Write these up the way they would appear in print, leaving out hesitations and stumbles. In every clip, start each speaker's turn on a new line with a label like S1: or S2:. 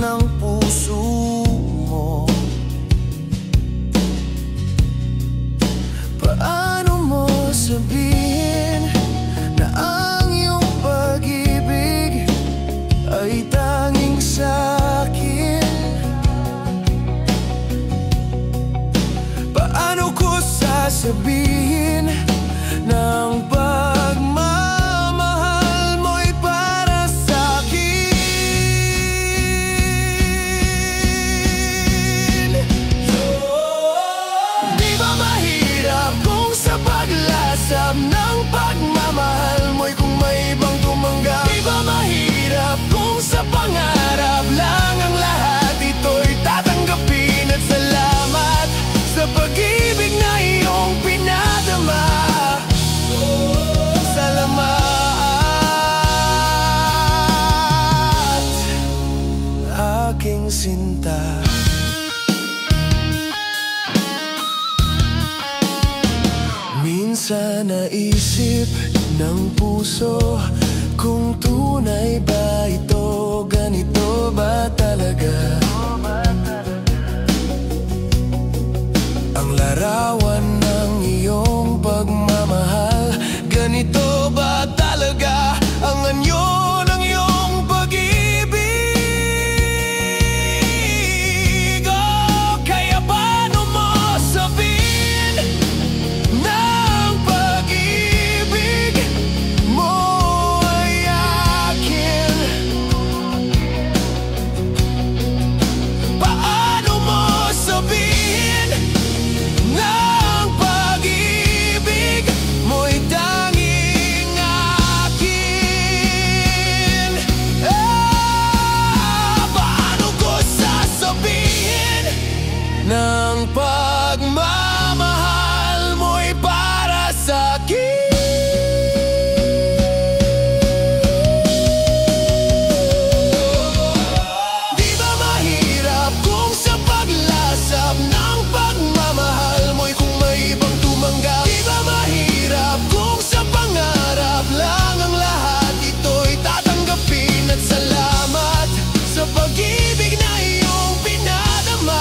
S1: ng puso mo. Paano mo sabihin na ang iyong pag-ibig ay tanging sa'kin? Paano ko sasabihin na ang pagmamahal mo'y para sa'kin? Di ba mahirap kung sa paglasap ng pagmamahal mo'y kung may ibang tumanggap? Di ba mahirap kung sa pangarap lang ang lahat ito'y tatanggapin? At salamat sa pag-ibig na iyong pinadama. Salamat, aking sinta. Minsan naisip ng puso kung tunay ba ito, ganito ba talaga ang larawan ng iyong pagmamahal? Ganito ba talaga ang anyo ng iyong pag-ibig? Oh, kaya paano mo sabihin na ang pag-ibig mo ay akin? Paano mo sabihin na ang pag-ibig mo'y tanging akin? Paano ko sasabihin na ang pagmamahal mo'y para sa'kin? Di ba mahirap kung sa paglasap ng pagmamahal mo'y kung may ibang tumanggap? Di ba mahirap kung sa pangarap lang ang lahat ito'y tatanggapin? At salamat sa pag-ibig na iyong pinadama.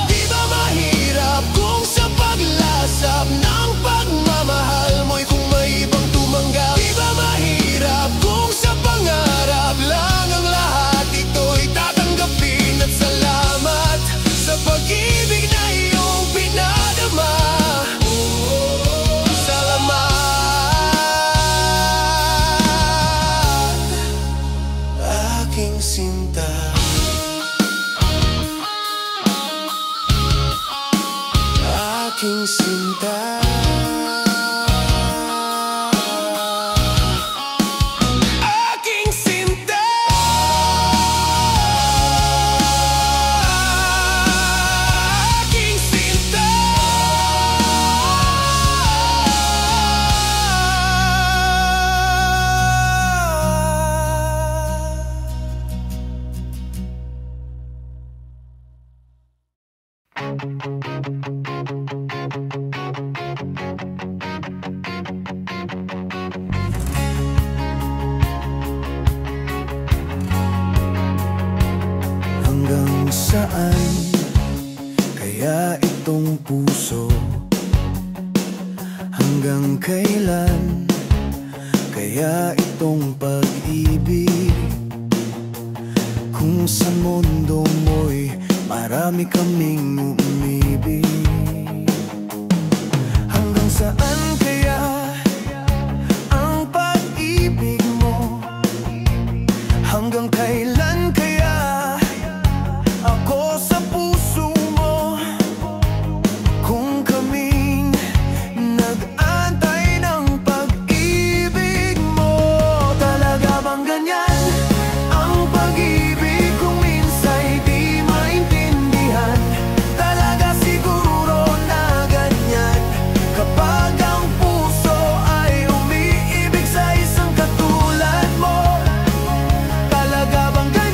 S1: Di ba mahirap kung sa paglasap ng pagmamahal mo'y kung may ibang tumanggap? Di ba mahirap kung sa pangarap lang ang lahat ito'y tatanggapin? At salamat sa pag-ibig na iyong pinadama. Salamat, aking sinta. Aking sinta. Aking sinta. Aking sinta. Hanggang saan kaya itong puso? Hanggang kailan kaya itong pag-ibig? Kung sa mundo mo'y marami kaming umibig. Hanggang saan kaya ang pag-ibig mo? Hanggang kailan kaya ako sa puso mo? Kung kaming nag-antay ng pag-ibig mo, talaga bang ganyan ang pag-ibig kung minsa'y di maintindihan? Talaga siguro na ganyan kapag ang puso ay umiibig sa isang katulad mo. Talaga bang ganyan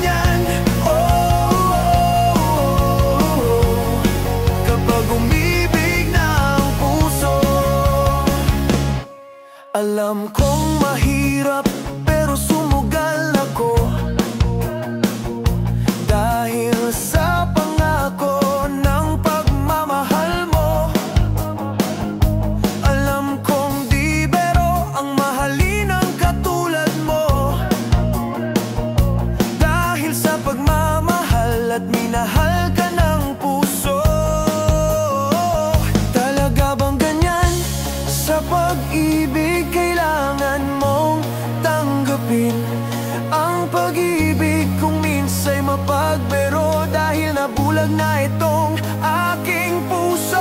S1: bulag na itong aking puso.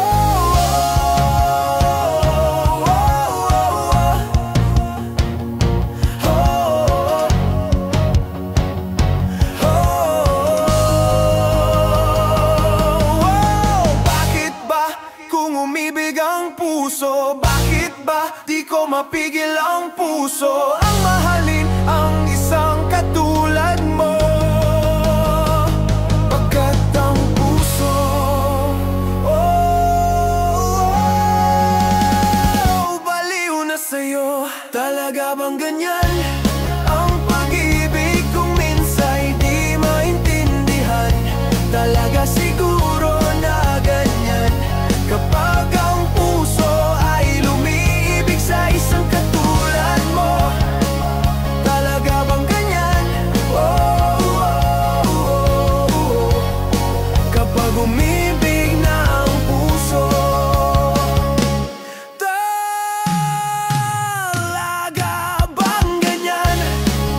S1: Bakit ba kung umibig ang puso? Bakit ba di ko mapigil ang puso ang mahalin ang isang katulad mo? Pagkat ang puso, baliw na sa'yo. Talaga bang ganyan ang pag-ibig kung minsa'y di maintindihan? Talaga siguro na ganyan kapag ang puso ay lumiibig sa isang katulad mo. Talaga bang ganyan? Kapag umibig na ang puso. Talaga bang ganyan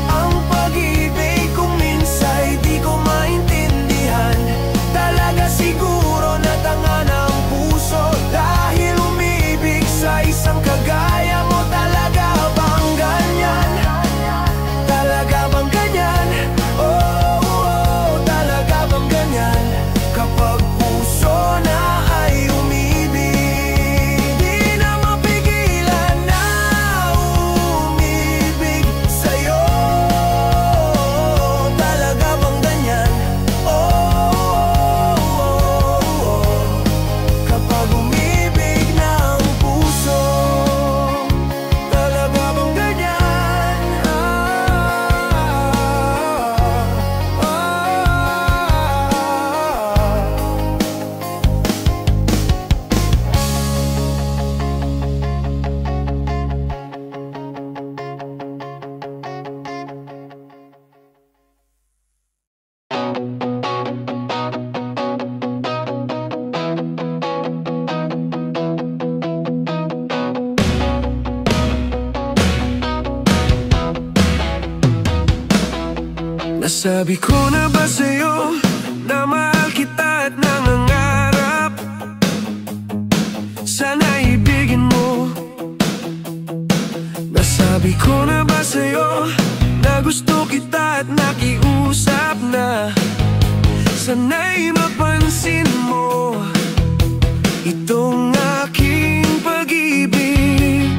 S1: ang pag-ibig kung minsa'y di ko maintindihan? Talaga siguro na tanga ng puso dahil umibig sa isang kagaya mo. Talaga bang ganyan? Talaga bang ganyan? Talaga bang ganyan? Kapag puso na ay umibig, di na mapigilan na umibig sa'yo. Talaga bang ganyan? Kapag umibig na ang puso. Talaga bang ganyan? Nasabi ko na ba sa'yo na mahal kita at nangangarap sana ibigin mo? Nasabi ko na ba sa'yo na gusto kita at nakiusap na sana'y mapansin mo itong aking pag-ibig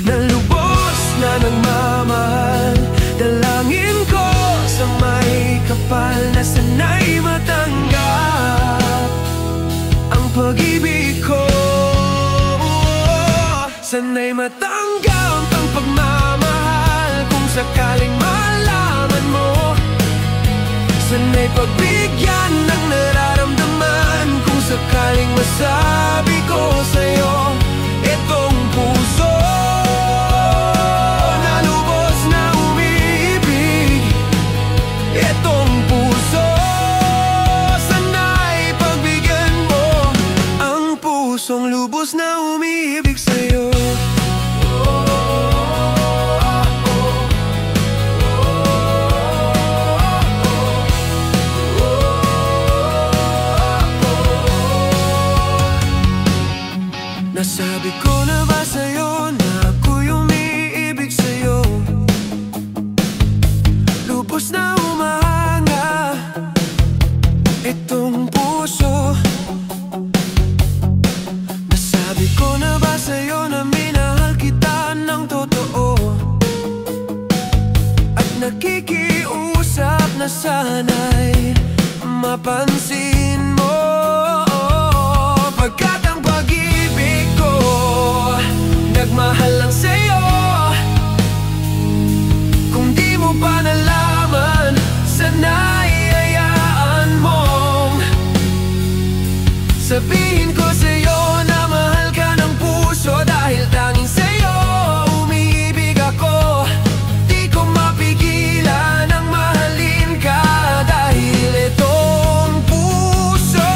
S1: na lubos na nagmamahal? Dalangin ko sa may kapal na sana'y matanggap ang pag-ibig ko. Sana'y matanggap ang pagmamahal kung sakaling malaman mo. Sana'y pagbigyan ng nararamdaman kung sakaling masabi ko sa'yo itong puso na lubos na umiibig. Itong puso, sana'y pagbigyan mo ang pusong lubos na umiibig sa'yo. Nasabi ko na ba sa'yo na ako'y umiibig sa'yo? Lubos na umahanga itong puso. Nasabi ko na ba sa'yo na minahal kita ng totoo? At nakikiusap na sana'y mapansin mo. Pagkat ang pag-ibig ko nagmahal lang sa'yo. Kung di mo pa nalaman, sana'y hayaan mong sabihin ko sa'yo na mahal ka ng puso. Dahil tanging sa'yo umiibig ako. Di ko mapigilan ang mahalin ka. Dahil itong puso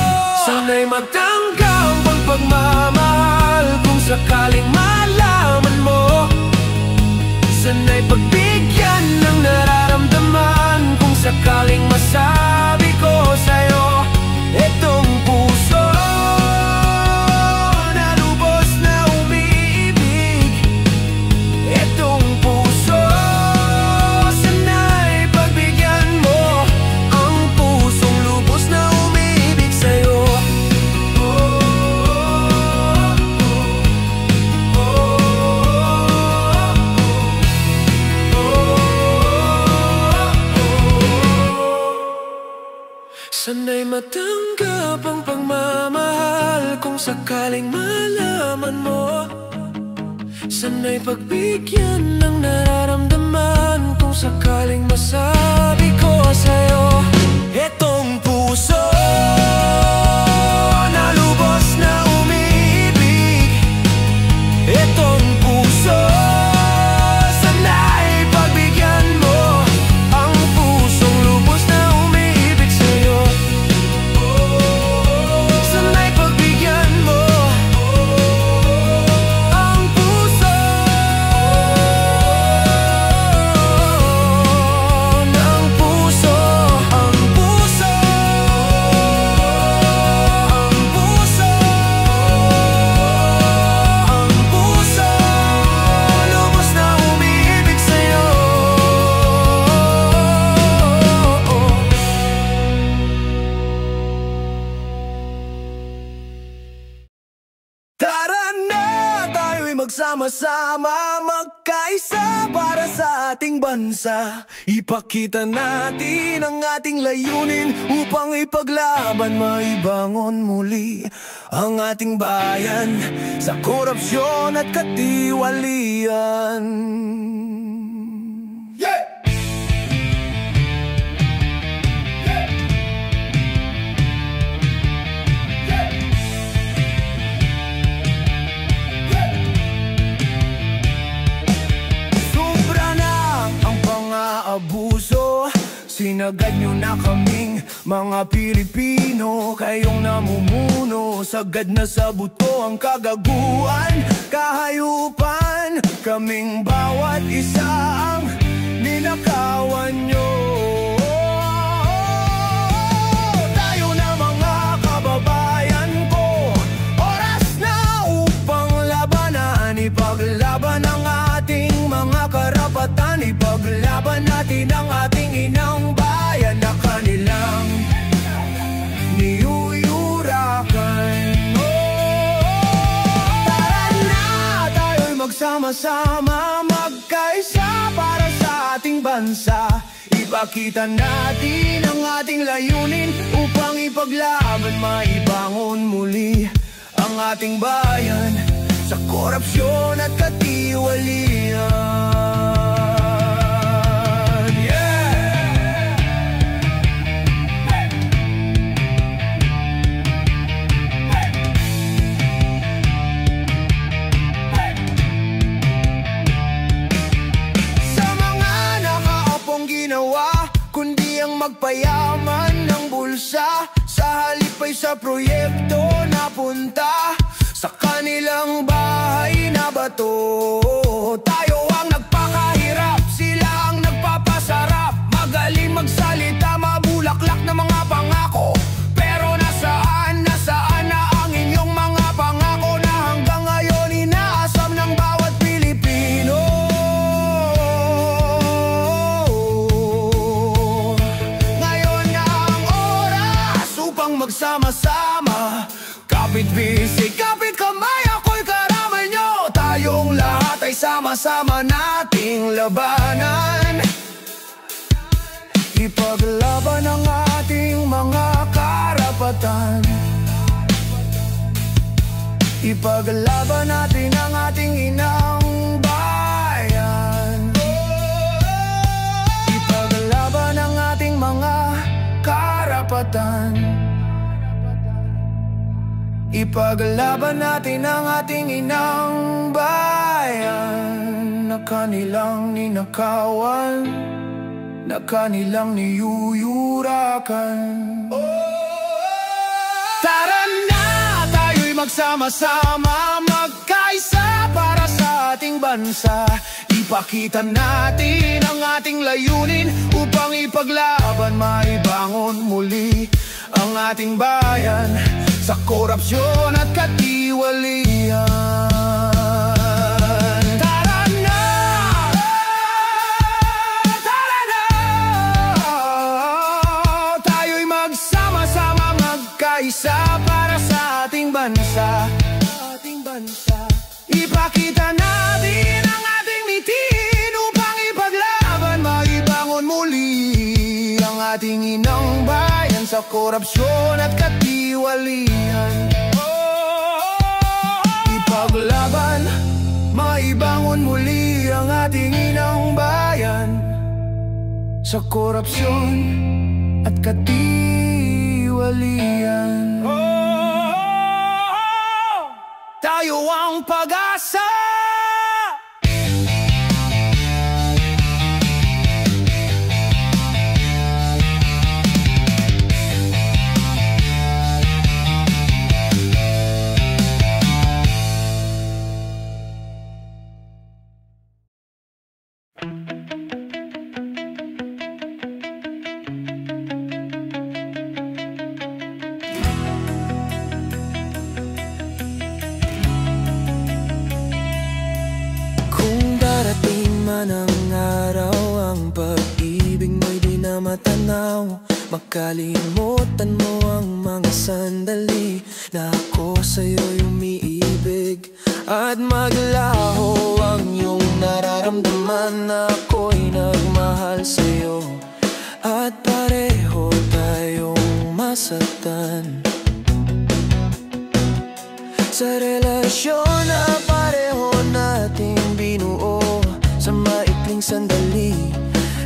S1: sana'y magtanggap ang pagmamahal kung sakaling malaman mo. Sana'y matanggap ang pagmamahal kung sakaling malaman mo. Sana'y pagbigyan ng nararamdaman kung sakaling masabi ko sa'yo, etong puso na lubos na umiibig. Etong puso, sana'y pagbigyan mo ang pusong lubos na umiibig sa'yo. Sana'y pagbigyan mo ang puso ng puso, ang puso, ang puso, ang puso lubos na umiibig sa'yo. Tara na, tayo'y magsama-sama, magkaisa para sa ating bansa. Ipakita natin ang ating layunin upang ipaglaban, maibangon muli ang ating bayan sa korupsyon at katiwalian. Yeah! Abuso, sinagad nyo na kaming mga Pilipino. Kayong namumuno, sagad na sa buto ang kagaguhan, kahayupan. Kaming bawat isa ang ninakawan nyo. Tayo na mga kababayan ko, oras na upang labanan. Ipaglaban ang ating mga karapatan, ipaglaban natin ang ating inang bayan na kanilang niyuyurakan. Tara na, tayo'y magsama-sama, magkaisa para sa ating bansa. Ipakita natin ang ating layunin upang ipaglaban, maibangon muli ang ating bayan sa korupsyon at katiwalian. Kundi ang magpayaman ng bulsa, sa halip ay sa proyekto napunta sa kanilang bahay na bato. Tayo ang nagpakahirap, sila ang nagpapasarap. Magaling magsalita, mabulaklak na mga pangako. Pero nasaan na ang inyong mga pangako na hanggang ngayon inaasam ng bawat Pilipino? Magsama-sama, kapit-bisig, kapit kamay, ako'y karamay nyo. Tayong lahat ay sama-sama nating labanan. Ipaglaban ang ating mga karapatan. Ipaglaban natin ang ating inang bayan. Ipaglaban ang ating mga karapatan. Ipaglaban natin ang ating inang bayan na kanilang ninakawan, na kanilang niyuyurakan. Tara na, tayo'y magsama-sama, magkaisa para sa ating bansa. Ipakita natin ang ating layunin upang ipaglaban, maibangon muli ang ating bayan sa korupsyon at katiwalian. Tara na, tara na, tayo'y magsama-sama, magkaisa para sa ating bansa. Ipakita natin ang ating mitin upang ipaglaban, maibangon muli ang ating inang bayan sa korupsyon at katiwalian. Ipaglaban, maibangon muli ang ating inang bayan sa korupsyon at katiwalian. Tayo ang pag-asa.
S2: Ang araw, ang pag-ibig mo'y di na matanaw. Makalimutan mo ang mga sandali na ako sa'yo'y umiibig. At maglaho ang iyong nararamdaman na ako'y nagmahal sa'yo. At pareho tayong masaktan sa relasyon na pareho nating binuo. Sa maikling sandali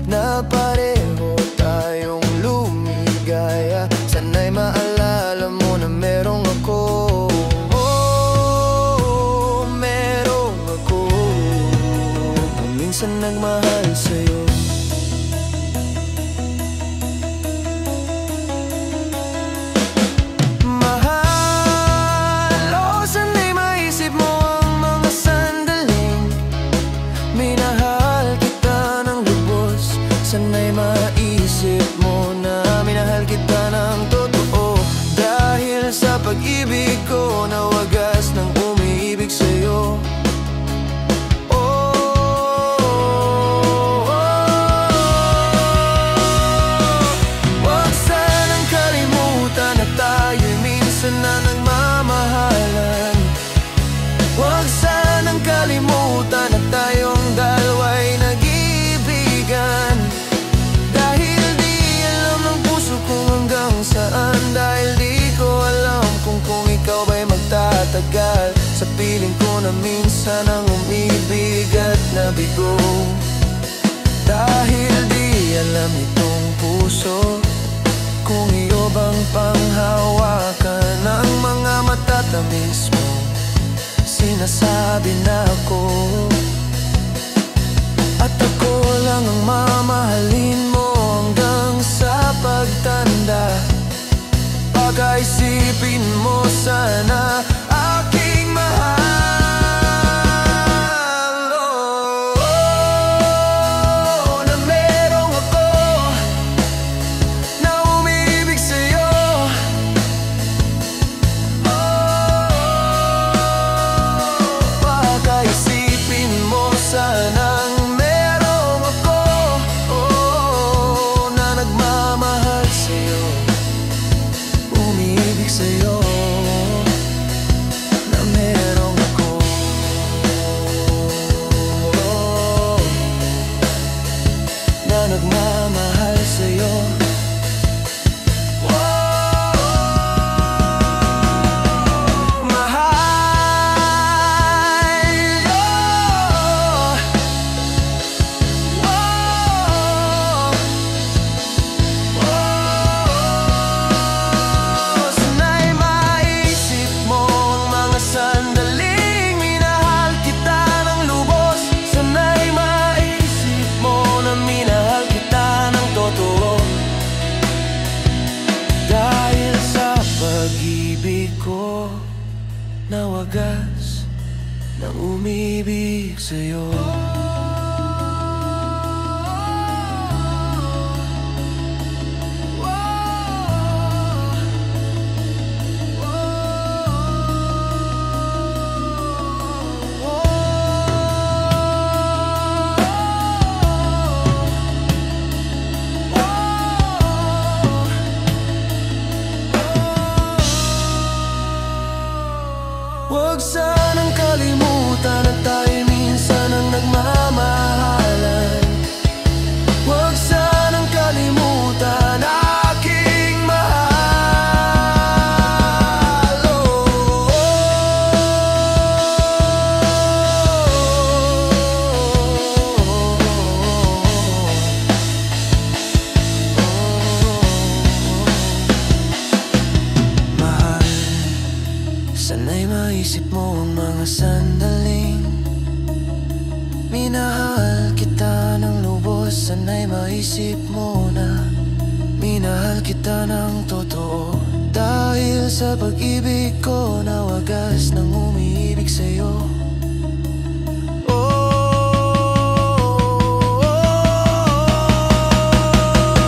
S2: na pareho tayong lumigaya. Sana'y maalala mo na merong ako. Oh, merong ako. Minsan nagmahal sa'yo. Sana'y maisip mo na minahal kita ng totoo. Dahil sa pag-ibig ko na wagas nang umiibig sa'yo. Huwag sanang kalimutan na tayo'y minsan na nagmamahalan. Huwag sanang kalimutan na tayong dalawa'y nag-iibigan. Dahil di ko alam kung ikaw ba'y magtatagal sa piling ko na minsan ang umibig at nabigo. Dahil di alam itong puso kung iyo bang panghawakan ng mga matatamis mo. Sinasabi na ako at ako lang ang mamahalin mo hanggang sa pagtanda. Pag-isipin mo sana aking mahal. Na merong ako na umiibig sa'yo. Pag-isipin mo sanang merong ako na nagmamahal sa'yo. Umiibig sa'yo na merong ako na nagmamahal sa'yo. Na wagas nang umibig sa'yo. Huwag sanang kalimutan na tayo minsan ang nagmahal. maisip mo ang mga sandaling minahal kita ng lubos. Sana'y maisip mo na minahal kita ng totoo. Dahil sa pag-ibig ko na wagas nang umiibig sa'yo.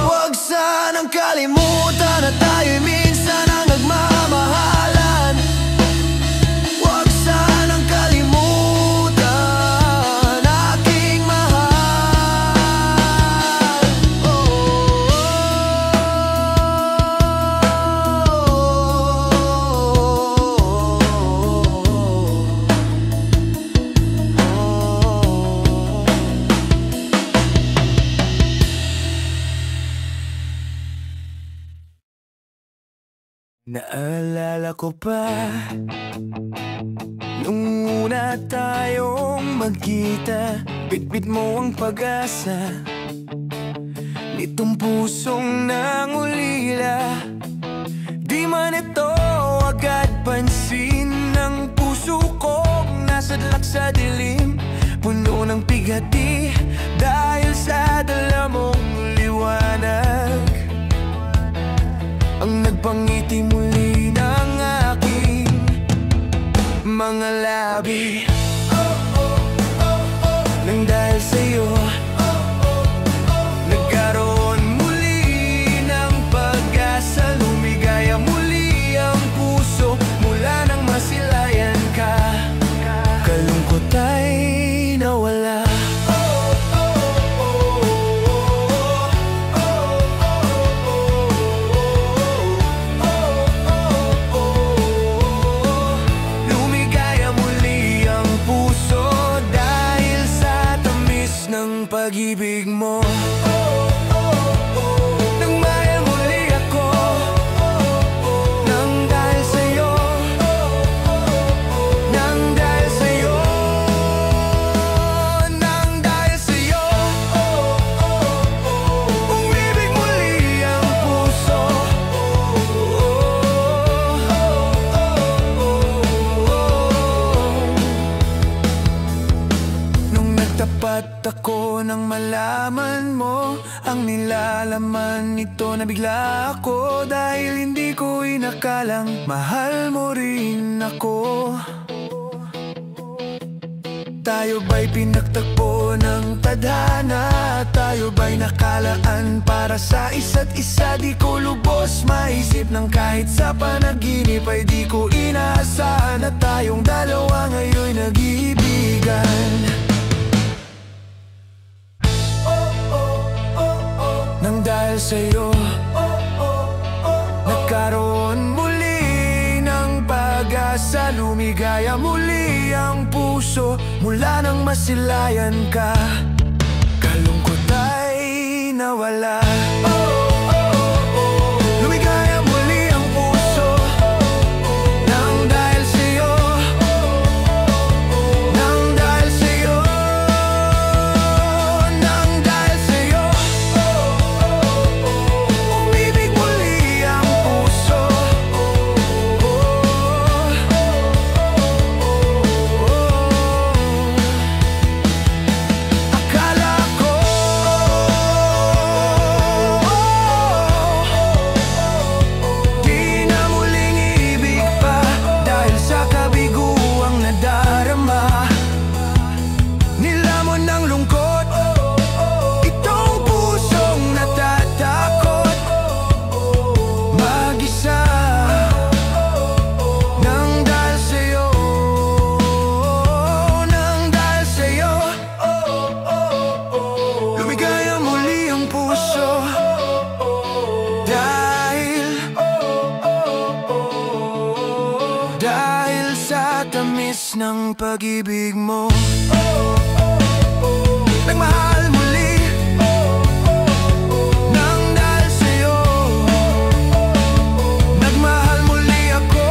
S2: Huwag sanang kalimutan na tayo'y minsan ang nagmamahalan. Huwag sanang kalimutan aking mahal. Naalala ko pa nung una tayong magkita. Bitbit mo ang pag-asa nitong pusong nangulila. Di man ito agad pansin ng puso kong nasadlak sa dilim. Puno ng pigati dahil sa dala mong liwanag. Ang nagpangiti muli ng aking mga labi. Nang dahil sa'yo nagkaroon muli ng pag-asa. Lumigaya muli ang puso mula nang masilayan ka. Kalungkot ay nawala. Pag-ibig mo nang mahal muli ako. Nang dahil sa'yo, nang dahil sa'yo, nang dahil sa'yo, umibig muli ang puso. Nung nagtapat ako nang malaman mo ang nilalaman nito, nabigla ako dahil hindi ko inakalang mahal mo rin ako. Tayo ba'y pinagtagpo ng tadhana? Tayo ba'y nakalaan para sa isa't isa? Di ko lubos maisip ng kahit sa panaginip ay di ko inaasahan na tayong dalawa ngayon'y nag-iibigan. Nang dahil sa'yo nagkaroon muli ng pag-asa. Lumigaya muli ang puso mula nang masilayan ka. Kalungkot ay nawala. Lumigaya muli ang puso nang dahil sa'yo, nang dahil sa'yo, nang dahil sa'yo. Umibig muli ang puso. Akala ko di na muling iibig pa dahil sa kabiguang nadarama. Nilamon ng lungkot itong pusong natatakot mag-isa. Nang dahil sa'yo, nang dahil sa'yo, lumigaya muli ang puso. Dahil sa tamis ng pag-ibig mo nagmahal muli. Nang dahil sa'yo nagmahal muli ako.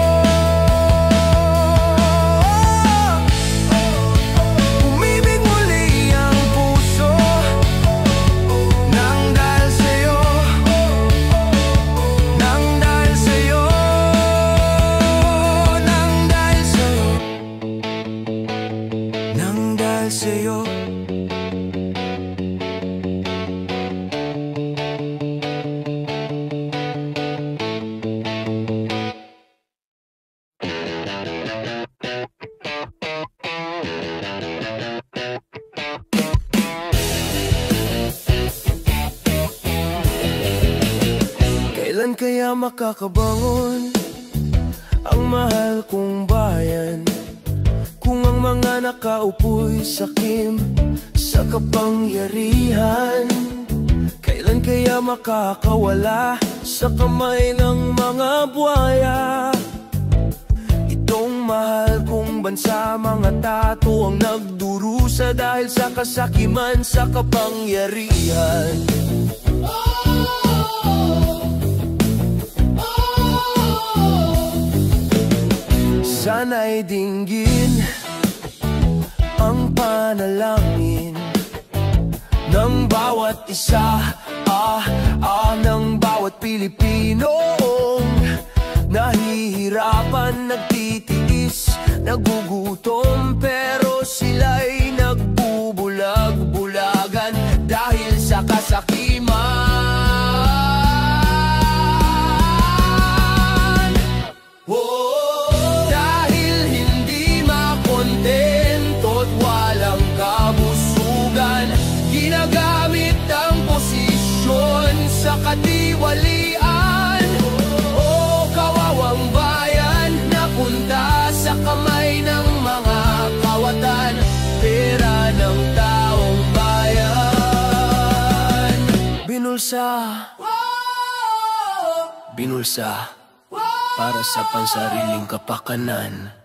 S2: Umibig muli ang puso. Nang dahil sa'yo, nang dahil sa'yo, nang dahil sa'yo. Kailan kaya makakabangon ang mahal kong bayan? Kung ang mga nakaupo'y sakim sa kapangyarihan, kailan kaya makakawala sa kamay ng mga buhaya? Itong mahal kong bansa, mga tato ang nagdurusa dahil sa kasakiman sa kapangyarihan. Sana'y dinggin ang panalangin ng bawat isa, ng bawat Pilipinong nahihirapan, nagtitiis, nagugutom, pero sila'y nagbubulag-bulagan dahil sa kasakiman. Ginagamit ang posisyon sa katiwalian. O kawawang bayan, napunta sa kamay ng mga kawatan, pera ng taong bayan. Binulsa, binulsa para sa pansariling kapakanan.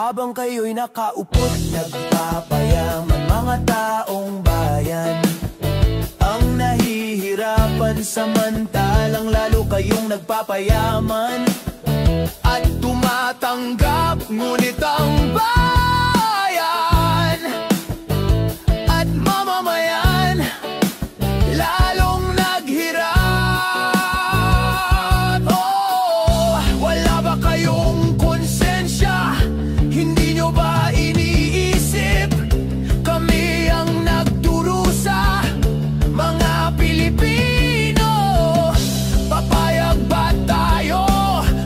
S2: Habang kayo'y nakaupo't nagpapayaman, mga taong bayan ang nahihirapan, samantalang lalo kayong nagpapayaman at tumatanggap. Ngunit ang bayan at mamamayan lalong naghirap. Oh, wala ba kayong konsensya? Hindi nyo ba iniisip? Kami ang nagdurusa, mga Pilipino. Papayag ba tayo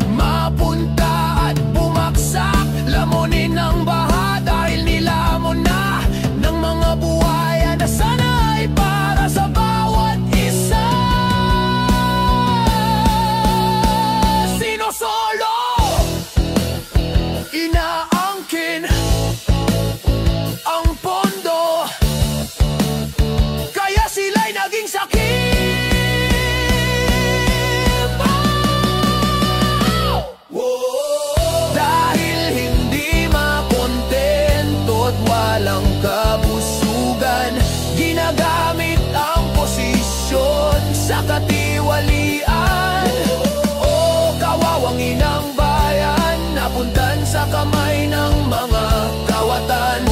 S2: mapunta at bumaksak? Lamunin ang baha dahil nilamon na ng mga buhaya na sana ay para sa bawat isa. Sinosolo, inaangkin ang pondo, kaya sila'y naging sakit. Dahil hindi makontento at walang kabusugan, ginagamit ang posisyon sa katiwalian. O kawawang inang bayan, napuntan sa kamay ng mga kawatan.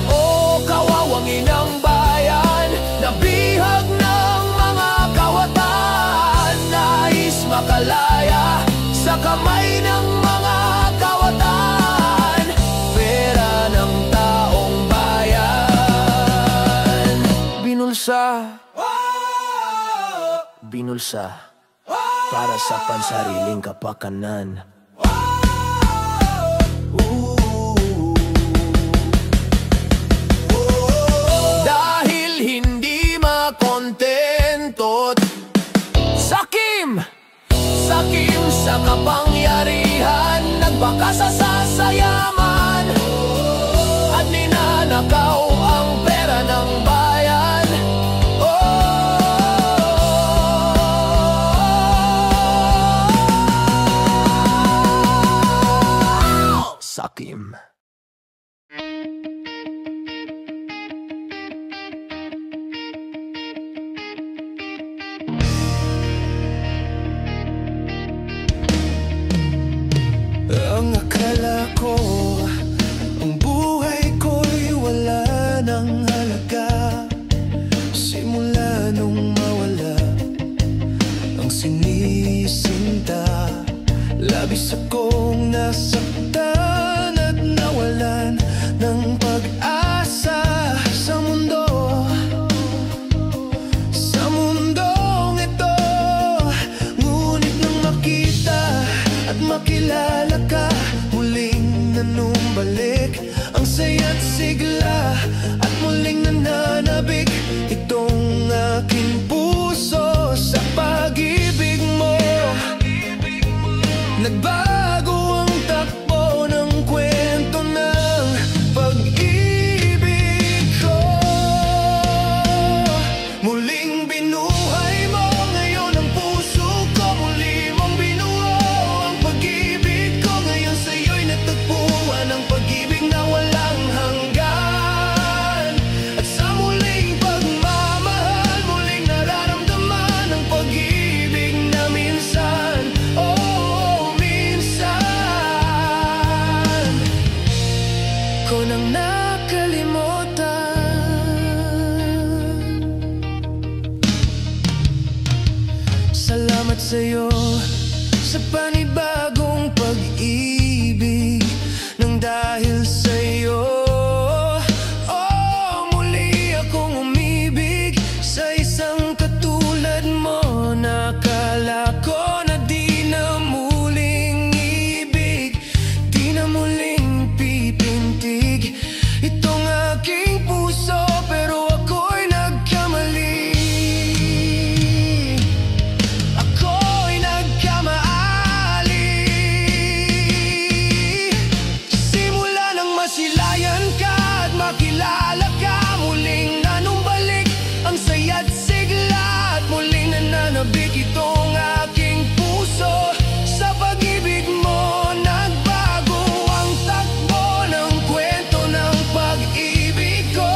S2: O kawawang inang bayan, nabihag ng mga kawatan, nais makalaya sa kamay ng mga kawatan, pera ng taong bayan. Binulsa, binulsa para sa pansariling kapakanan. Dahil hindi makontento't sakim sa kapangyarihan, nagbaka sa sasayaman at ninanakaw ang pera ng bayan. Sakim. Ang akala Salamat sa'yo sa panibagong pag-ibig. Nang dahil sa'yo, oh, muli akong umibig sa isang katulad mo. Nakala ko na di na muling ibig, di na muling pipintig itong aking puso, pero ako'y nagkamali. Ako'y nagkamali. Simula nang masilayan ka at makilala ka, muling nanumbalik ang saya't sigla, at muling nananabik itong aking puso. Sa pag-ibig mo nagbago ang takbo ng kwento ng pag-ibig ko.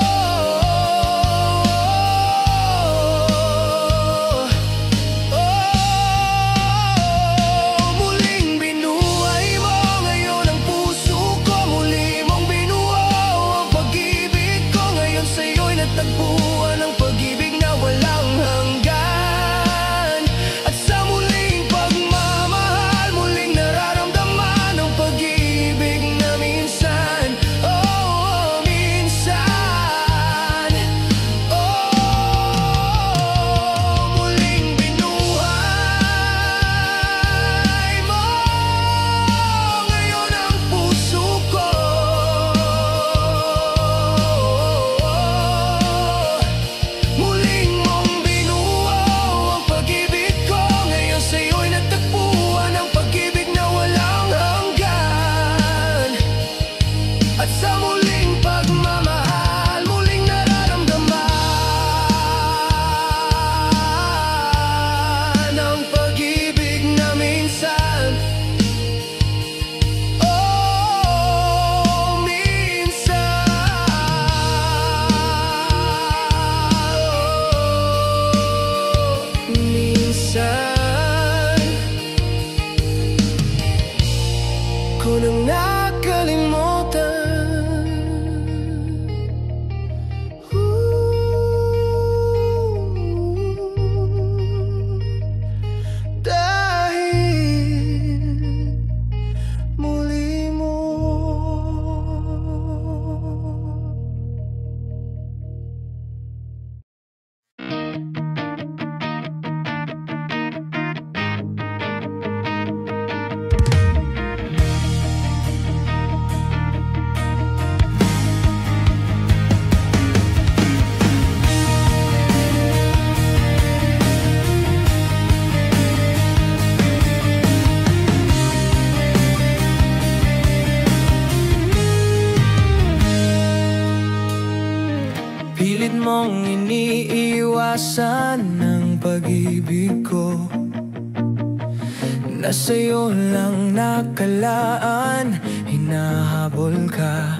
S2: Muling binuhay mo ngayon ang puso ko, muli mong binuo ang pag-ibig ko. Ngayon sa'yo'y natagpuan ang pag-ibig na walang hanggan. At sa muling pagmamahal, muling nararamdaman ang pag-ibig na minsan, oh, minsan, oh, muling binuhay mo ngayon ang puso ko. Muling mong binuo ang pag-ibig ko, ngayon sa'yo'y natagpuan ang pag-ibig na walang hanggan. At sa muling pagmamahal, muling nararamdaman ang pag-ibig na minsan, oh, minsan ko nang nakalimutan. Dahil muli mo pilit mong iniiwasan ng pag-ibig ko, na sa'yo lang nakalaan, hinahabol ka.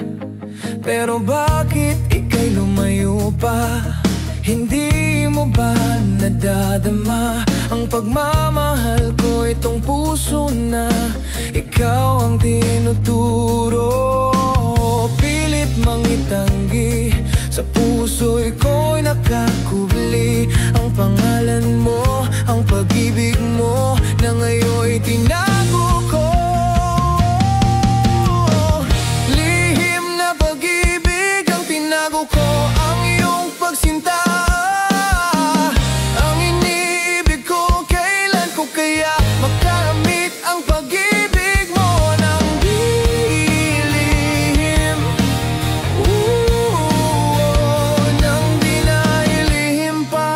S2: Pero bakit ika'y lumayo pa? Hindi mo ba nadadama ang pagmamahal ko? Itong puso na ikaw ang tinuturo, pilit mang itanggi. Sa puso'y ko'y nakakubli ang pangalan mo, ang pag-ibig mo na ngayon'y tinago ko. Lihim na pag-ibig ang tinago ko, ang iyong pagsinta, ang iniibig ko. Kailan ko kaya makamit ang pag-ibig mo ng dilihim? Nang dinahilihim pa.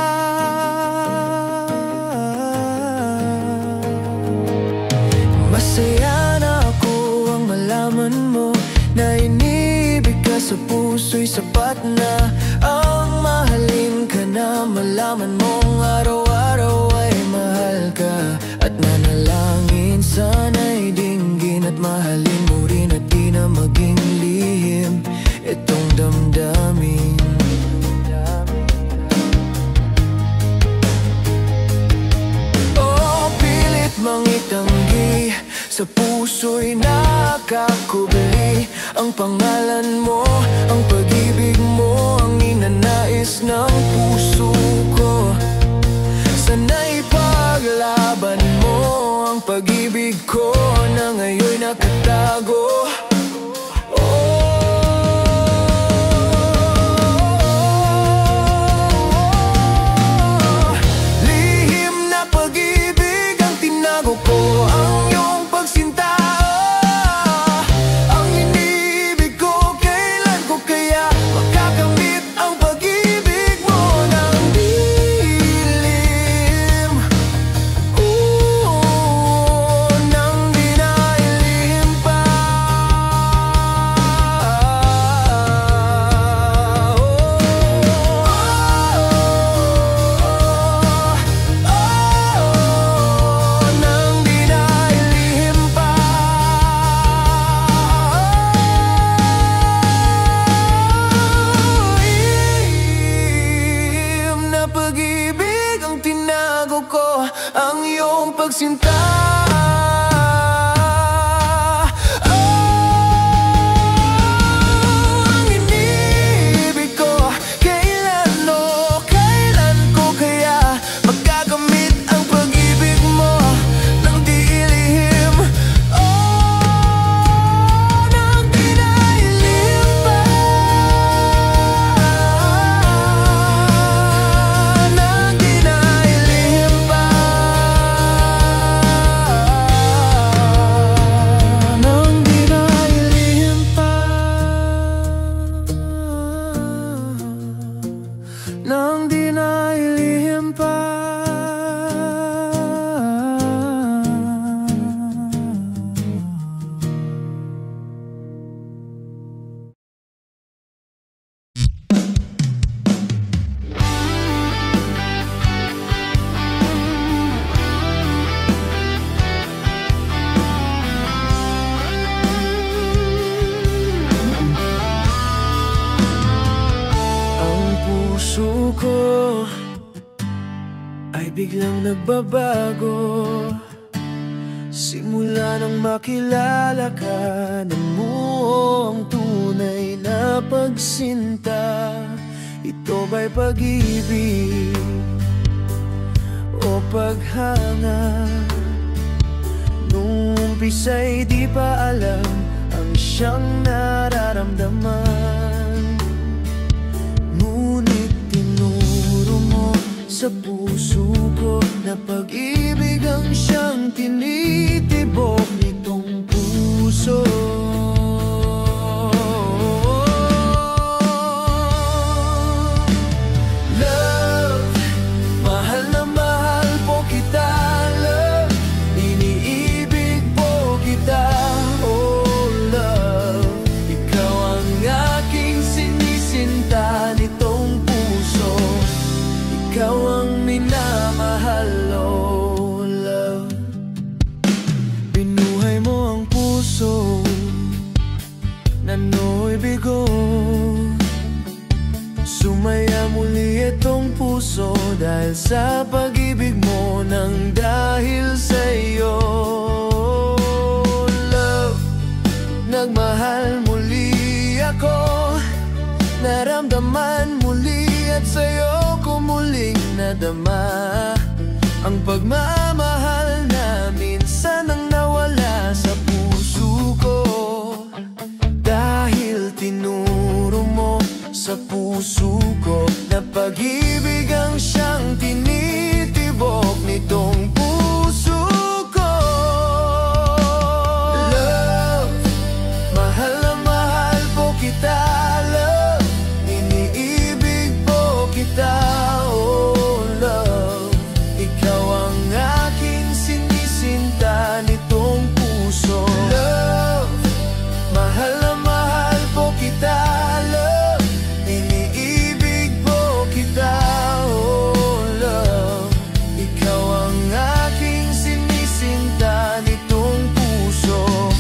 S2: Masaya na ako ang malaman mo na inibig ka sa puso'y sapat na. Ang mahalin ka na, malaman mong araw-araw ay mahal ka. At nanalangin sana'y dinggin at mahalin mo rin, at di na maging lihim itong damdamin. Oh, pilit mang itanggi, sa puso'y nakakubli ang pangalan mo, ang pag-ibig mo, ang ninanais ng puso ko. Sana'y paglalaan ang iyong pagsinta.
S3: Nang di na ilihim pa.
S2: Puso ko ay biglang nagbabago simula nang makilala ka. Namuo ang tunay na pagsinta. Ito ba'y pag-ibig o paghanga? Nung umpisa'y di pa alam ang siyang nararamdaman. Ngunit tinuro mo sa puso ko na pag-ibig ang siyang tinitibok nitong puso. Love, mahal na mahal po kita. Love, iniibig po kita. Oh love, ikaw ang aking sinisinta nitong puso. Ikaw ang minamahal, oh love. Binuhay mo ang puso na nooy bigo. Sumaya muli itong puso dahil sa pag-ibig mo, nang dahil sa'yo. Love, nagmahal muli ako. Naramdaman muli at sa'yo ko muling nadama ang pagmamahal na minsan ang nawala sa puso ko. Dahil tinuro mo sa puso ko na pag-ibig ang siyang tinitibok nitong puso ko. Love, mahal na mahal po kita. Love, iniibig po kita. Oh love, ikaw ang aking sinisinta nitong puso. Love, mahal na mahal po kita. Love, iniibig po kita. Oh love, ikaw ang aking sinisinta nitong puso.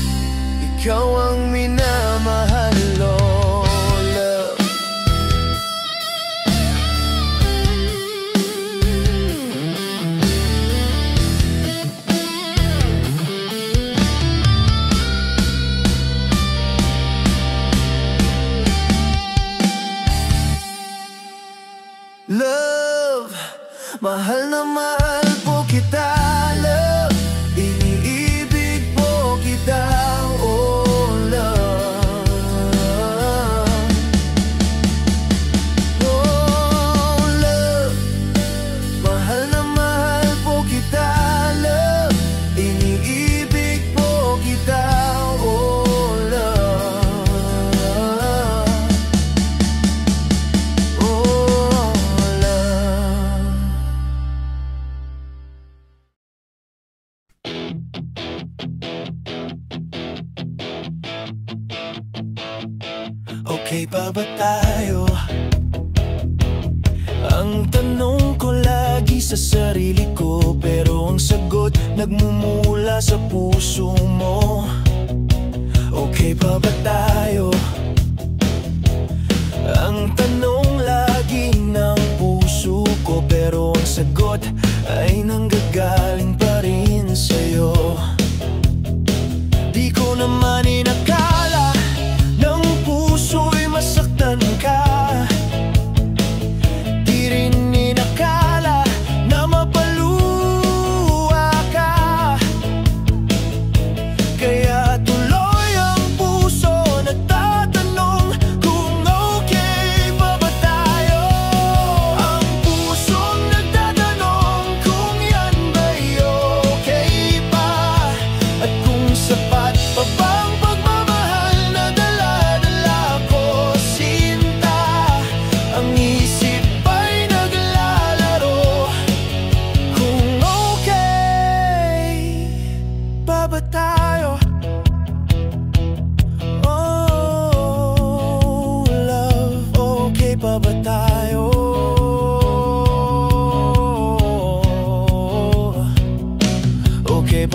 S2: Ikaw ang minamahal, oh love. Love, mahal na mahal po kita. Love, iniibig po kita. Oh love, oh love, mahal na mahal po kita. Love, iniibig po kita. Oh love, oh love. Okay pa ba tayo? Ang tanong ko lagi sa sarili ko, pero ang sagot nagmumula sa puso mo. Okay pa ba tayo? Ang tanong lagi ng puso ko, pero ang sagot ay nanggagaling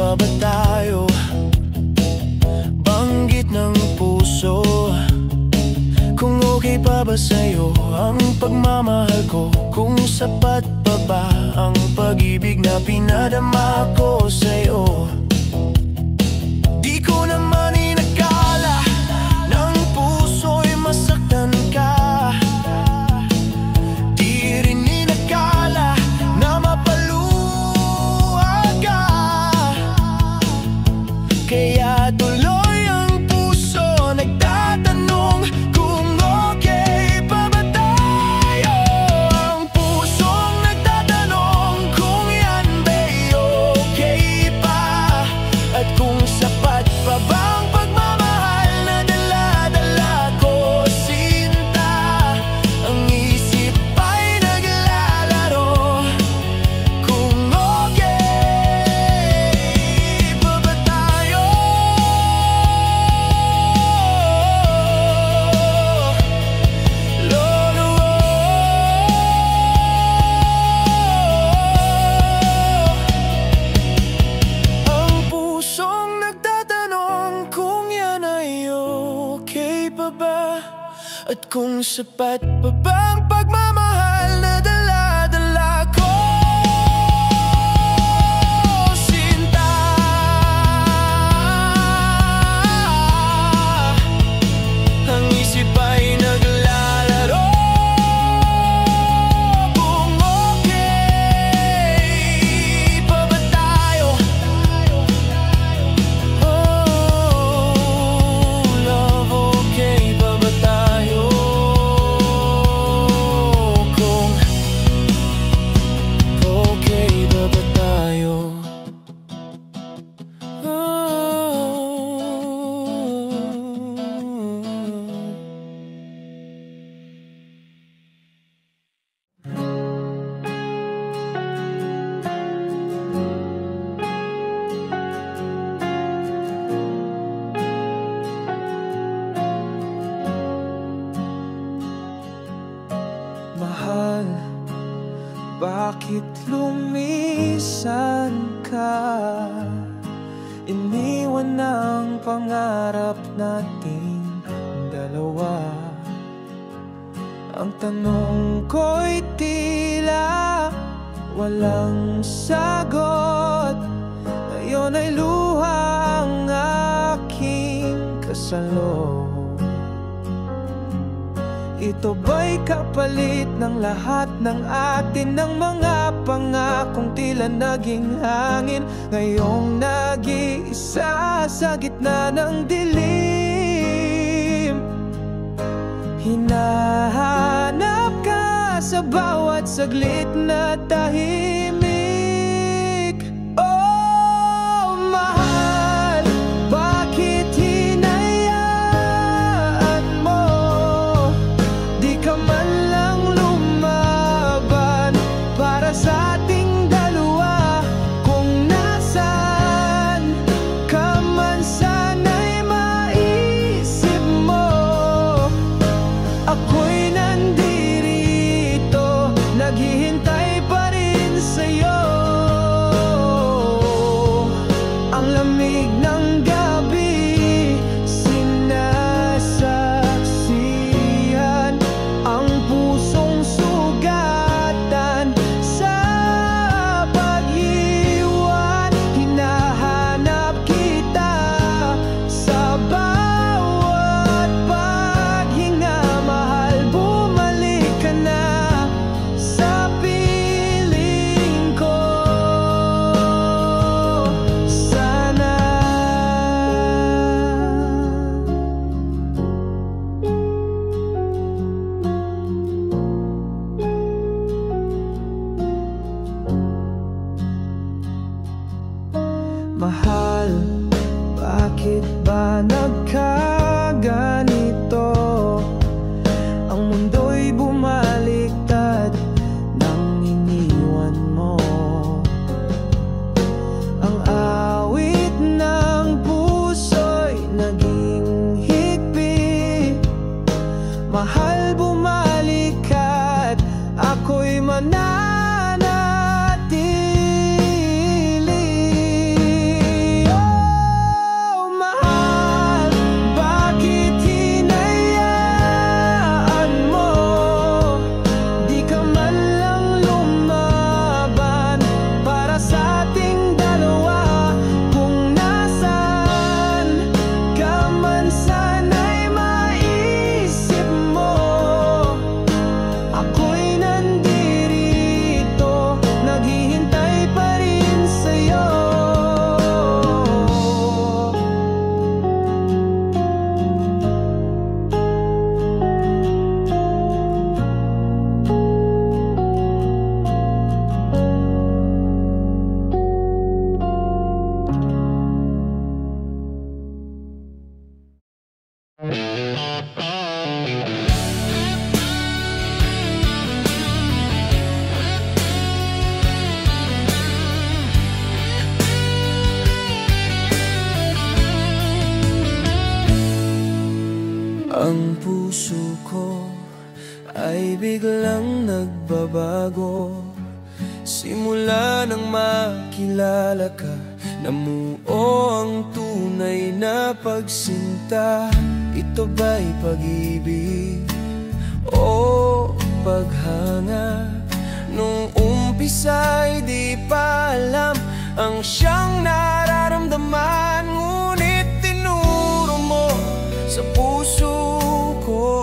S2: pa ba tayo? Banggit ng puso. Kung okay pa ba sa'yo ang pagmamahal ko? Kung sapat pa ba ang pag-ibig na pinadama ko sa'yo? Di ko naman inakala ng puso'y masaktan ka. Di rin inakala na mapaluha ka. Kaya tuloy ang puso nagtatanong kung okay pa ba tayo. Ang pusong nagtatanong kung yan ba'y okay pa. At kung sapat pa bang pagmamahal na dala-dala ko, sinta. Ang isip ay naglalaro kung okay pa ba tayo. Lolo, ang pusong nagtatanong kung yan ay okay pa ba. At kung sapat pa bang pagmamahal na dala-dala ko, sinta. Ang isip ay naglalaro kung okay pa ba tayo. Oh, love, okay pa ba tayo? Kung okay pa ba tayo? Mahal, bakit lumisan ka? Iniwan ang pangarap nating dalawa. Ang tanong ko'y tila walang sagot. Ngayon ay luha ang aking kasalo. Ito ba'y kapalit ng lahat ng atin, ng mga pangakong tila naging hangin? Ngayong nag-iisa sa gitna ng dilim, hinahanap ka sa bawat saglit na tahimik. Oh, mahal, bakit hinayaan mo? Di ka man lang lumaban para sa ating dalawa. Kung nasaan ka man, sana'y maisip mo ako'y nandirito, naghihintay pa rin sa'yo. Ang lamig ng gabi, sinasaksihan ang pusong sugatan sa pag-iwan. Hinahanap kita sa bawat paghinga. Mahal, bumalik ka na sa piling ko. Sana mahal, bakit ba nagkaganito? Ang mundo'y bumaliktad nang iniwan mo. Ang awit ng puso'y naging higpit. Mahal, bumalik ka't ako'y mananatili.
S3: ay biglang nagbabago. Simula nang makilala ka, namuo ang tunay na pagsinta. Ito ba'y pag-ibig o paghanga? Nung umpisa'y di pa alam ang siyang nararamdaman, ngunit tinuro mo sa puso ko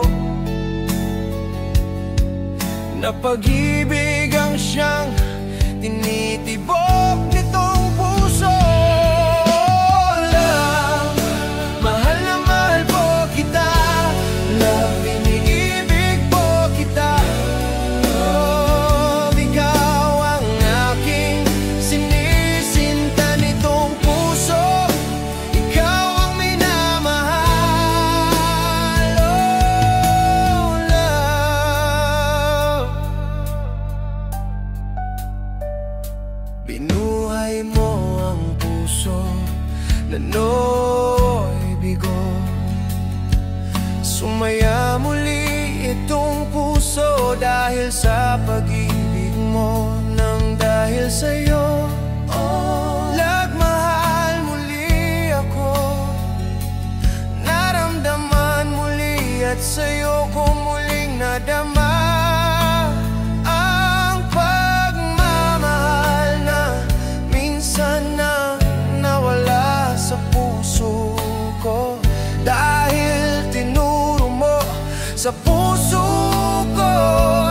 S3: na pag-ibig ang siyang tinitibok nitong puso. Love, mahal na mahal po kita. Love, iniibig po kita. Oh, ikaw ang aking sinisinta nitong puso. Ikaw ang minamahal. Oh, love. Binuhay mo ang puso na nooy bigo. Sumaya muli itong puso dahil sa pag-ibig mo. Nang dahil sa'yo, nagmahal muli ako. Naramdaman muli at sa'yo ko muling nadama ang pagmamahal na minsan na nawala sa puso ko. Dahil tinuro mo sa puso ko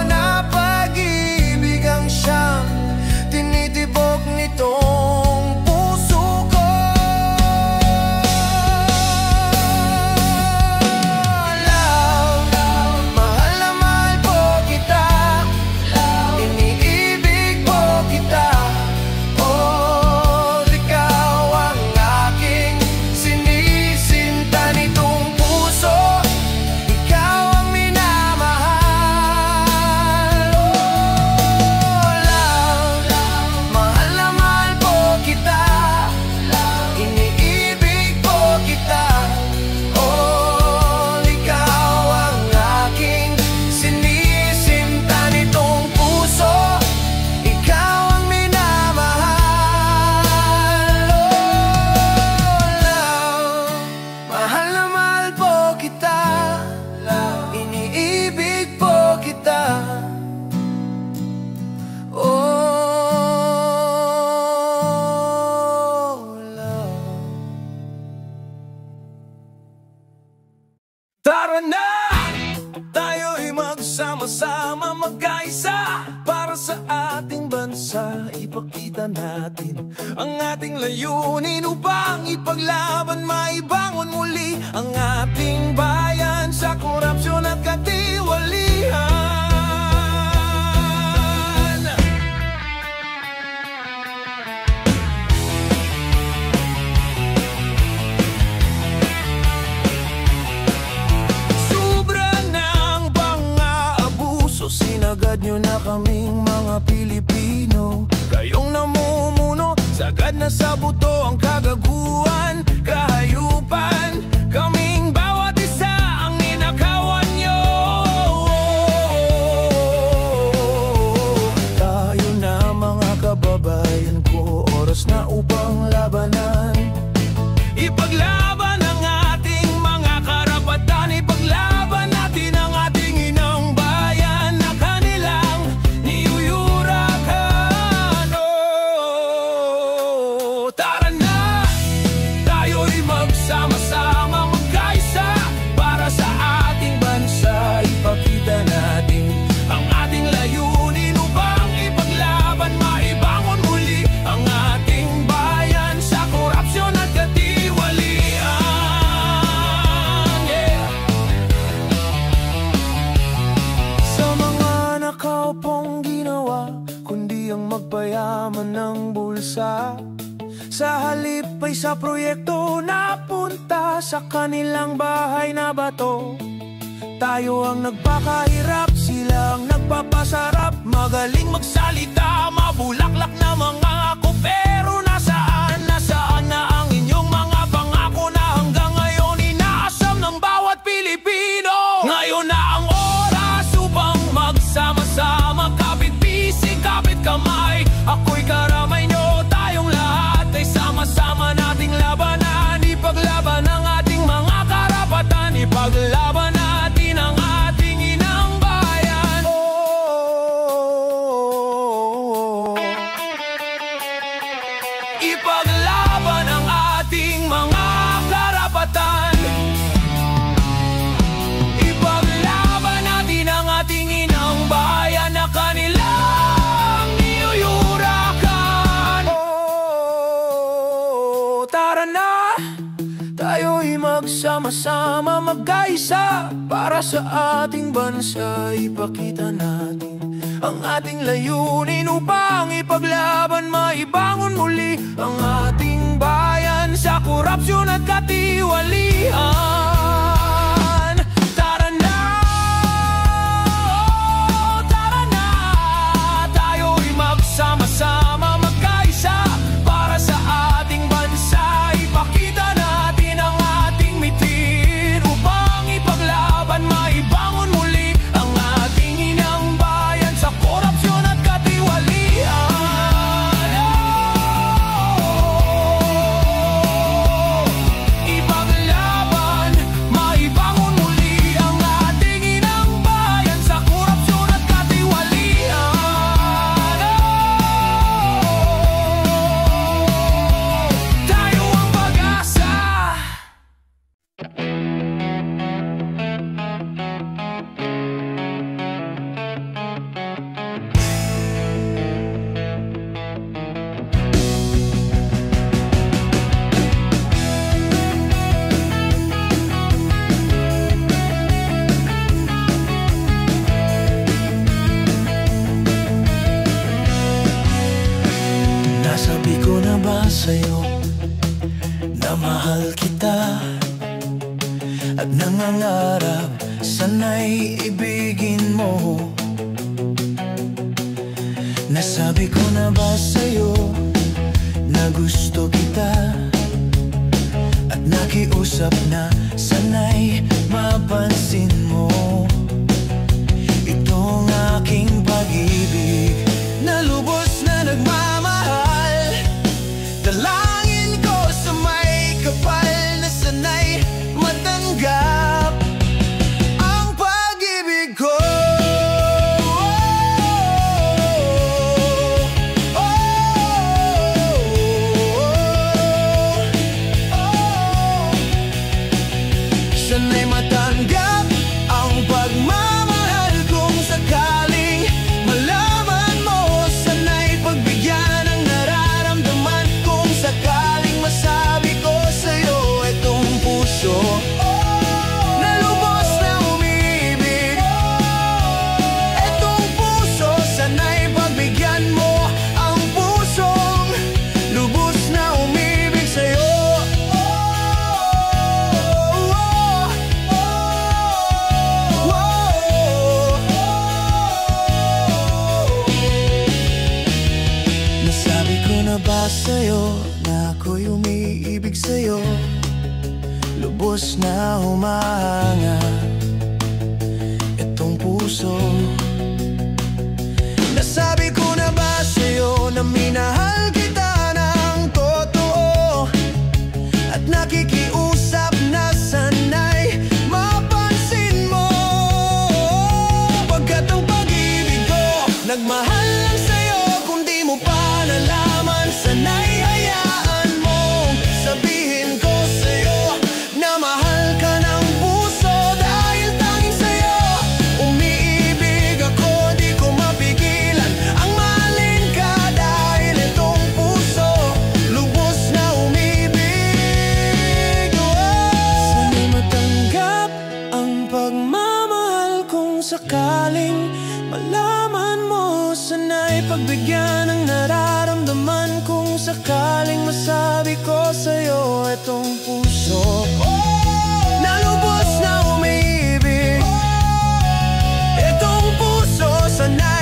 S3: na pag-ibig ang siyang tinitibok nitong puso ko. Love, mahal na mahal po kita. Iniibig po kita. Oh, ikaw ang aking sinisinta nitong puso. Ikaw ang minamahal. Oh, love, mahal na mahal po kita. Iniibig po kita. Oh, ikaw ang aking sinisinta nitong puso. Ikaw ang minamahal. Oh, love, mahal na mahal po kita. Iniibig po kita. Oh, love. Tara na! Tayo'y magsama-sama magkaisa para sa ating bansa. Ipakita natin ang ating layunin upang ipaglaban, maibangon muli ang ating bayan sa korupsyon at katiwalian. Sobra ng pang-aabuso, sinagad nyo na kaming mga Pilipino. Kayong namumuno, sagad na sa buto ang kagaguhan, kahayupan. Kaming bawat isa ang ninakawan nyo. Tayo na mga kababayan ko, oras na upang labanan. Ipaglaban ang ating mga karapatan. Ipaglaban natin ang ating inang bayan na kanilang niyuyurakan. Oh, tara na! Tayo'y magsama-sama magkaisa para sa ating bansa. Ipakita natin ang ating layunin upang ipaglaban, maibangon muli ang ating bayan sa korupsyon at katiwalian. Yeah. Sa mga nakaupong ginawa, kundi ang magpayaman ng bulsa. Sa halip ay sa proyekto napunta sa kanilang bahay na bato. Tayo ang nagpakahirap, sila ang nagpapasarap. Magaling magsalita, mabulaklak na mga ako. Pero nasaan na ang inyong mga pangako na hanggang ngayon inaasam ng bawat Pilipino? Ngayon na ang oras upang ipaglaban ang ating mga karapatan. Ipaglaban natin ang ating inang bayan na kanilang niyuyurakan. Oh, tara na, tayo'y magsama-sama, magkaisa para sa ating bansa. Ipakita natin ang ating layunin upang ipaglaban, maibangon muli ang ating bayan sa korupsyon at katiwalian. Tara na, tara na, tayo'y magsama-sama, magkaisa para sa ating bansa. Ipakita natin ang ating mitin upang ipaglaban, maibangon muli ang ating inang bayan sa korupsyon at katiwalian. Ipaglaban, maibangon muli ang ating inang bayan sa korupsyon at katiwalian. Tayo ang pag-asa. Nasabi ko na ba sa'yo na mahal kita at nangangarap sana'y ibigin mo? Nasabi ko na ba sa'yo na gusto kita at nakiusap na sana'y mapansin mo? Itong aking pag-ibig na lubos na nagmamahal, dalangin ko sa may kapal na sana'y matanggap ang pag-ibig ko. Sana'y matanggap ang pagmamahal kung sakaling malaman mo. Sana'y pagbigyan ang nararamdaman kung sakaling masabi ko sa'yo itong puso na lubos na umibig. Itong puso, sana'y pagbigyan mo ang pusong lubos na umibig sa'yo. Nasabi ko na ba sa'yo na ako'y umiibig sa'yo? Lubos na humahanga itong puso. Nasabi ko na ba sa'yo na minahal kita ng totoo at nakikiusap na sana'y mapansin mo? Pagkat ang pag-ibig ko nagmahal lang sa'yo, kung di mo pa nalaman, sana'y hayaan mong sabihin ko sa'yo na mahal ka ng puso. Dahil tanging sa'yo umiibig ako, di ko mapigilan ang mahalin ka. Dahil itong puso lubos na umibig. Sana'y matanggap ang pagmamahal kung sakaling malaman mo. Sana'y pagbigyan ng nararamdaman kung sakaling masabi ko sa'yo itong puso na lubos na umibig. Itong puso, sana'y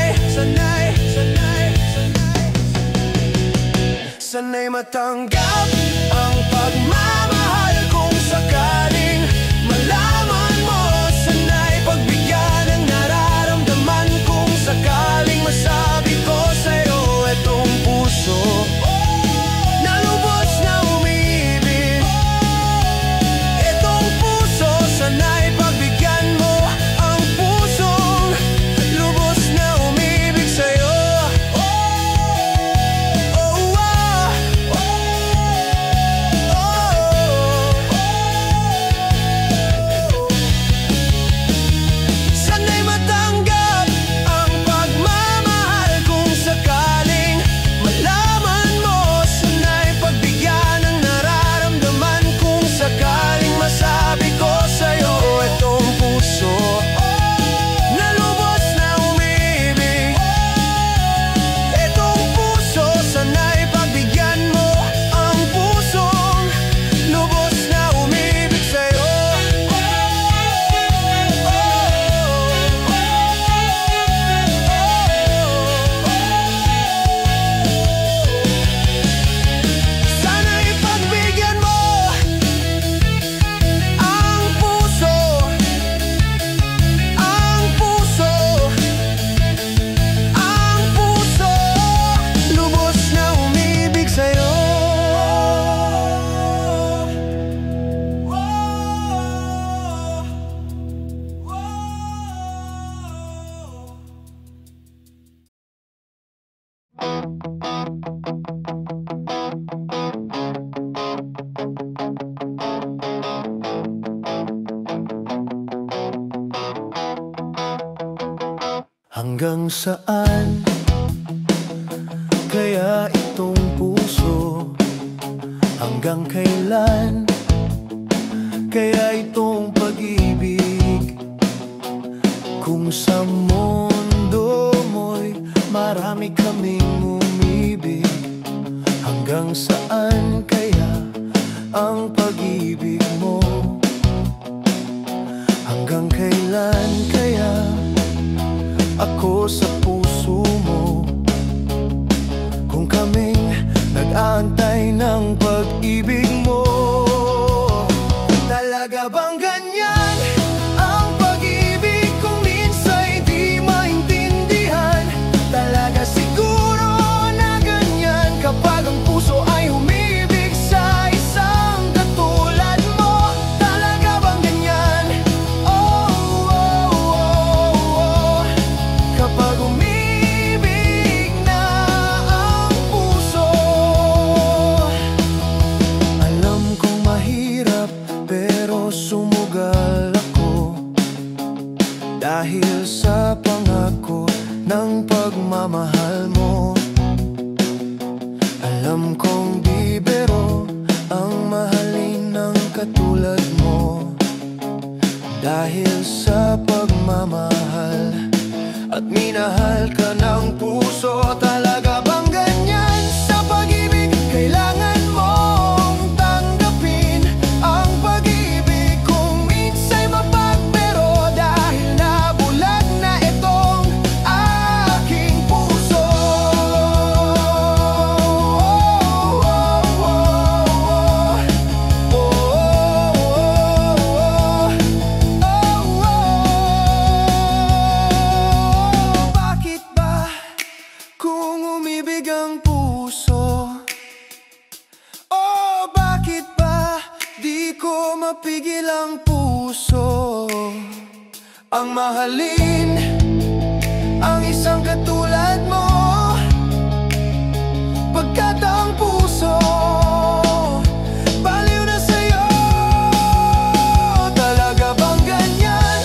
S3: matanggap ang pagmamahal kung sakaling malaman mo. Sana'y pagbigyan ng nararamdaman kung sakaling masabi ko sa'yo itong puso na lubos na umibig. Itong puso, sana'y pagbigyan mo ang pusong lubos na umibig sa'yo. Oh, oh, oh, oh. Hanggang saan kaya itong puso? Hanggang kailan kaya itong pag-ibig? Kung sa mundo mo'y marami kaming umibig, hanggang saan kaya ang pag-ibig mo? Hanggang kailan kaya ako sa puso mo? Kung kaming nag-aantay ng pag-ibig mo, talaga bang ganyan ang pag-ibig? Kung minsan di maintindihan, talaga siguro na ganyan kapag ang puso ay umibig sa isang katulad mo. Talaga bang ganyan? Oh, oh, oh, oh. Kapag umibig na ang puso. Alam kong mahirap pero sumugal ako dahil sa pangako ng pagmamahal mo. Alam kong di biro ang mahalin ng katulad mo, dahil sa pagmamahal at minahal ka ng puso. Talaga bang ganyan sa pag-ibig? Kailangan mong tanggapin ang pag-ibig. Kung minsa'y mapagbiro, dahil nabulag na itong aking puso. Bakit ba kung umibig ang puso? Oh, bakit ba di ko mapigil ang puso ang mahalin ang isang katulad mo? Pagkat ang puso baliw na sa'yo. Talaga bang ganyan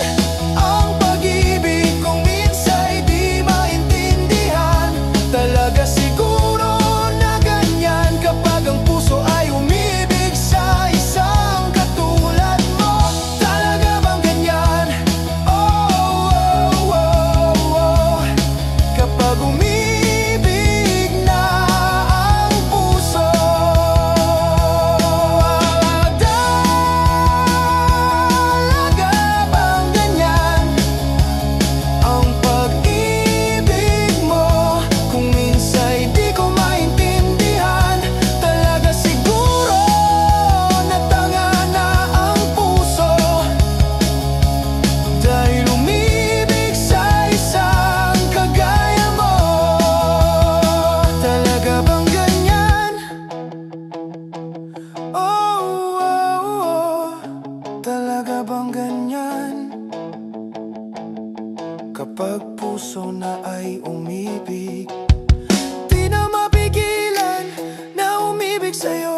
S3: ang pag-ibig? Kung minsa'y di maintindihan, talaga siguro na ganyan kapag ang puso ay umibig sa isang katulad mo. Talaga bang ganyan? Oh, oh, oh, oh. Kapag umibig na ang puso. Talaga bang ganyan ang pag-ibig mo? Kung minsa'y di ko maintindihan, talaga siguro na tanga na ang puso, dahil umibig sa isang kagaya mo. Talaga bang ganyan? Oh, oh, oh. Talaga bang ganyan kapag puso na ay umibig? Di na mapigilan na umibig sa'yo.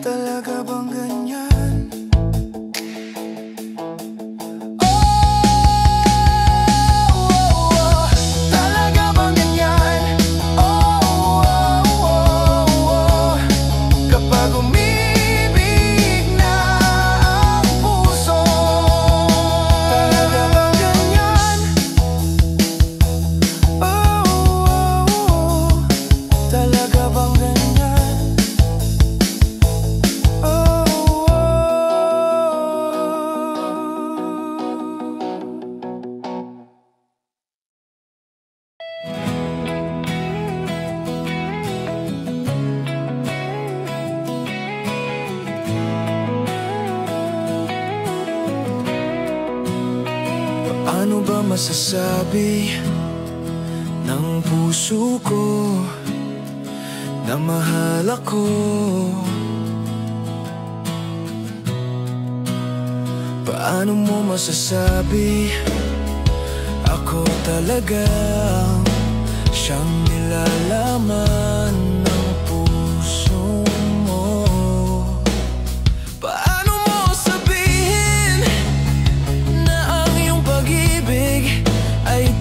S3: Talaga bang ganyan? Oh, oh, oh. Talaga bang ganyan? Oh, oh, oh, oh. Kapag umibig na ang puso. Talaga bang ganyan? Oh, oh, oh. Talaga bang ganyan? Oh, oh. Paano ba masasabi ng puso ko na mahal ako? Paano mo masasabi ako talaga siyang nilalaman ng puso mo? Paano mo sabihin na ang iyong pag-ibig ay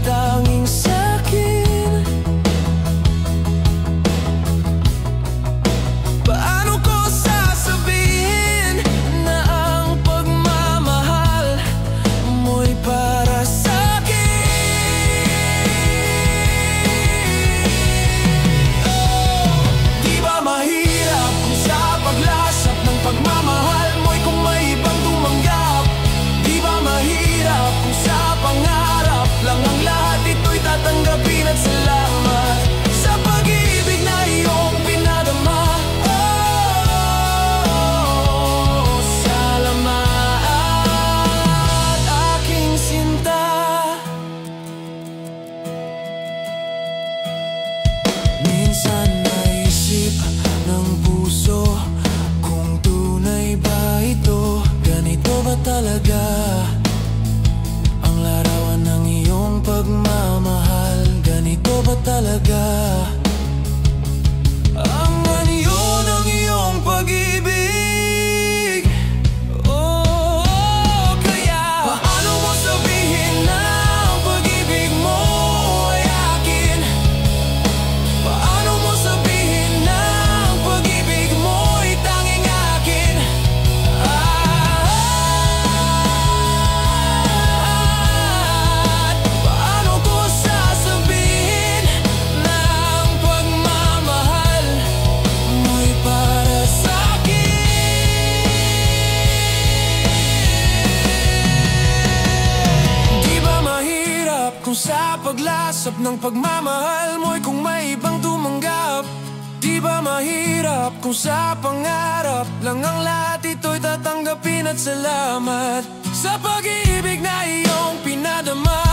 S3: ng pagmamahal mo'y kung may ibang tumanggap. Di ba mahirap kung sa pangarap lang ang lahat ito'y tatanggapin at salamat sa pag-ibig na iyong pinadama.